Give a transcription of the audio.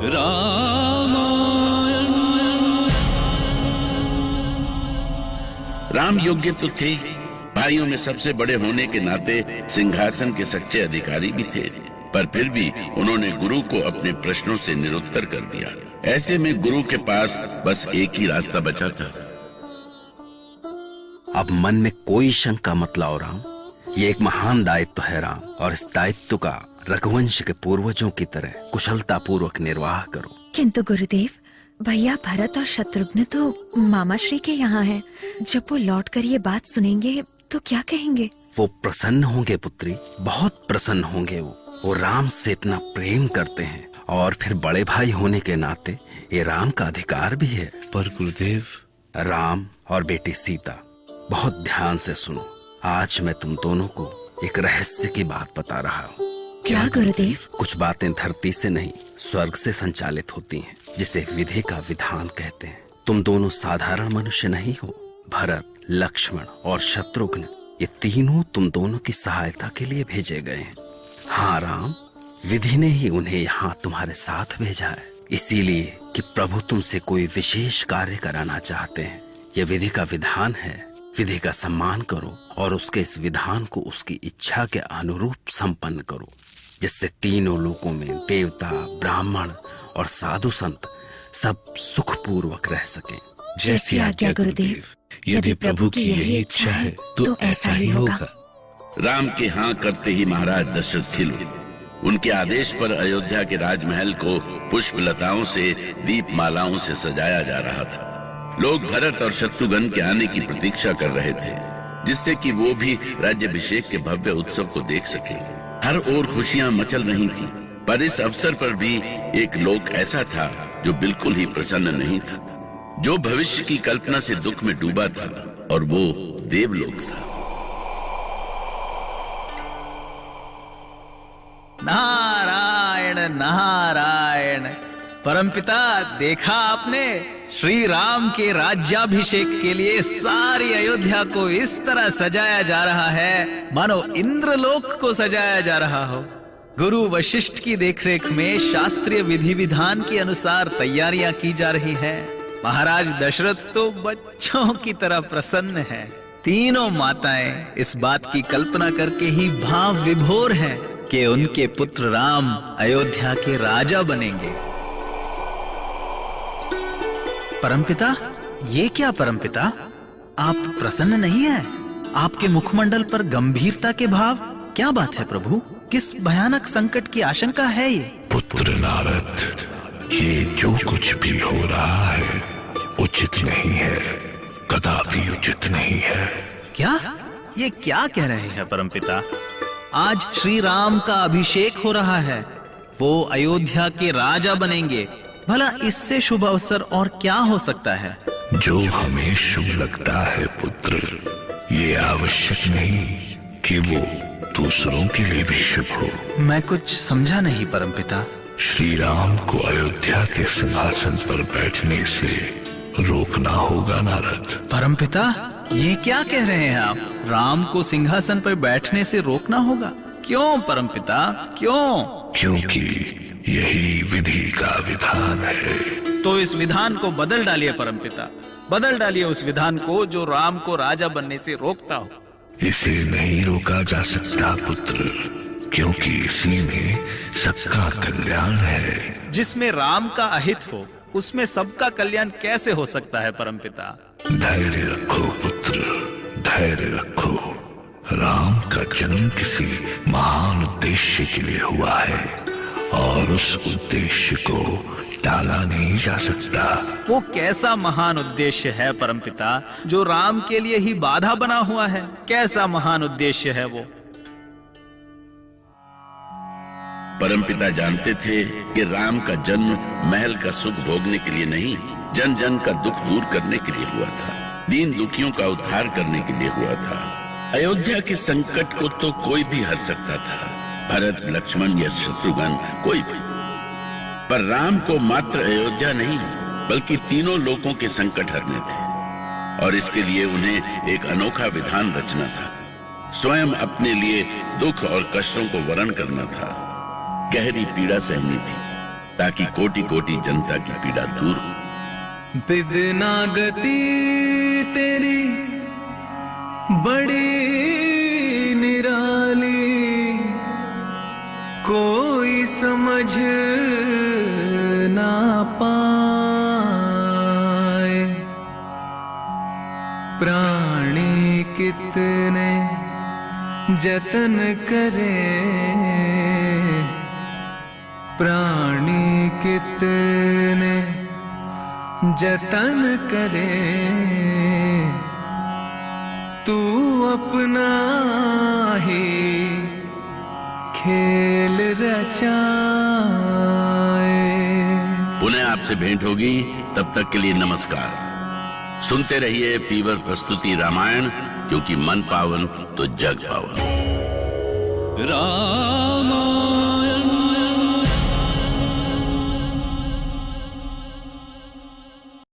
रामायण। राम योग्य तो थे, भाइयों में सबसे बड़े होने के नाते सिंहासन के सच्चे अधिकारी भी थे, पर फिर भी उन्होंने गुरु को अपने प्रश्नों से निरुत्तर कर दिया। ऐसे में गुरु के पास बस एक ही रास्ता बचा था। अब मन में कोई शंका मत लाओ राम, ये एक महान दायित्व है राम, और इस दायित्व का रघुवंश के पूर्वजों की तरह कुशलता पूर्वक निर्वाह करो। किंतु गुरुदेव, भैया भरत और शत्रुघ्न तो मामा श्री के यहाँ हैं। जब वो लौटकर ये बात सुनेंगे तो क्या कहेंगे? वो प्रसन्न होंगे पुत्री, बहुत प्रसन्न होंगे। वो राम से इतना प्रेम करते हैं, और फिर बड़े भाई होने के नाते ये राम का अधिकार भी है। पर गुरुदेव, राम और बेटी सीता, बहुत ध्यान से सुनो। आज मैं तुम दोनों को एक रहस्य की बात बता रहा हूँ। क्या गुरुदेव? कुछ बातें धरती से नहीं, स्वर्ग से संचालित होती हैं, जिसे विधि का विधान कहते हैं। तुम दोनों साधारण मनुष्य नहीं हो। भरत, लक्ष्मण और शत्रुघ्न, ये तीनों तुम दोनों की सहायता के लिए भेजे गए हैं। हाँ राम, विधि ने ही उन्हें यहाँ तुम्हारे साथ भेजा है, इसीलिए कि प्रभु तुमसे कोई विशेष कार्य कराना चाहते हैं। यह विधि का विधान है। विधि का सम्मान करो और उसके इस विधान को उसकी इच्छा के अनुरूप संपन्न करो, जिससे तीनों लोकों में देवता, ब्राह्मण और साधु संत सब सुखपूर्वक रह सकें। जैसी आज्ञा गुरुदेव। यदि प्रभु की यही इच्छा है तो ऐसा ही होगा। राम के हाँ करते ही महाराज दशरथ खिल उठे। उनके आदेश पर अयोध्या के राजमहल को पुष्प लताओं से, दीपमालाओं से सजाया जा रहा था। लोग भरत और शत्रुघ्न के आने की प्रतीक्षा कर रहे थे, जिससे कि वो भी राज्याभिषेक के भव्य उत्सव को देख सके। हर ओर खुशियां मचल रही थी, पर इस अवसर पर भी एक लोक ऐसा था जो बिल्कुल ही प्रसन्न नहीं था, जो भविष्य की कल्पना से दुख में डूबा था, और वो देवलोक था। नारायण नारायण। परमपिता, देखा आपने, श्री राम के राज्याभिषेक के लिए सारी अयोध्या को इस तरह सजाया जा रहा है मानो इंद्रलोक को सजाया जा रहा हो। गुरु वशिष्ठ की देखरेख में शास्त्रीय विधि विधान के अनुसार तैयारियां की जा रही हैं। महाराज दशरथ तो बच्चों की तरह प्रसन्न हैं। तीनों माताएं इस बात की कल्पना करके ही भाव विभोर हैं कि उनके पुत्र राम अयोध्या के राजा बनेंगे। परमपिता, ये क्या परमपिता, आप प्रसन्न नहीं हैं? आपके मुखमंडल पर गंभीरता के भाव, क्या बात है प्रभु? किस भयानक संकट की आशंका है ये? पुत्र नारद, ये जो कुछ भी हो रहा है उचित नहीं है, कदापि उचित नहीं है। क्या? ये क्या कह रहे हैं परमपिता? आज श्री राम का अभिषेक हो रहा है, वो अयोध्या के राजा बनेंगे। भला इससे शुभ अवसर और क्या हो सकता है? जो हमें शुभ लगता है पुत्र, ये आवश्यक नहीं कि वो दूसरों के लिए भी शुभ हो। मैं कुछ समझा नहीं परमपिता। श्री राम को अयोध्या के सिंहासन पर बैठने से रोकना होगा नारद। परमपिता, ये क्या कह रहे हैं आप? राम को सिंहासन पर बैठने से रोकना होगा? क्यों परमपिता, क्यों? क्योंकि यही विधि का विधान है। तो इस विधान को बदल डालिए परमपिता, बदल डालिए उस विधान को जो राम को राजा बनने से रोकता हो। इसे नहीं रोका जा सकता पुत्र, क्योंकि इसी में सबका कल्याण है। जिसमें राम का अहित हो उसमें सबका कल्याण कैसे हो सकता है परमपिता? धैर्य रखो पुत्र, धैर्य रखो। राम का जन्म किसी महान उद्देश्य के लिए हुआ है, और उस उद्देश्य को टाला नहीं जा सकता। वो कैसा महान उद्देश्य है परमपिता जो राम के लिए ही बाधा बना हुआ है? कैसा महान उद्देश्य है वो? परमपिता जानते थे कि राम का जन्म महल का सुख भोगने के लिए नहीं, जन जन का दुख दूर करने के लिए हुआ था, दीन दुखियों का उद्धार करने के लिए हुआ था। अयोध्या के संकट को तो कोई भी हर सकता था, भरत, लक्ष्मण या शत्रुघ्न, कोई भी। पर राम को मात्र अयोध्या नहीं बल्कि तीनों लोकों के संकट हरने थे, और इसके लिए उन्हें एक अनोखा विधान रचना था। स्वयं अपने लिए दुख और कष्टों को वरण करना था, गहरी पीड़ा सहनी थी। ताकि कोटि कोटि जनता की पीड़ा दूर हो। बिदना गति तेरी बड़ी निराली, कोई समझ ना पाए। प्राणी कितने जतन करे, प्राणी कितने जतन करे, तू अपना ही खेल रचाए। पुनः आपसे भेंट होगी, तब तक के लिए नमस्कार। सुनते रहिए फीवर प्रस्तुति रामायण, क्योंकि मन पावन तो जग पावन। रामायण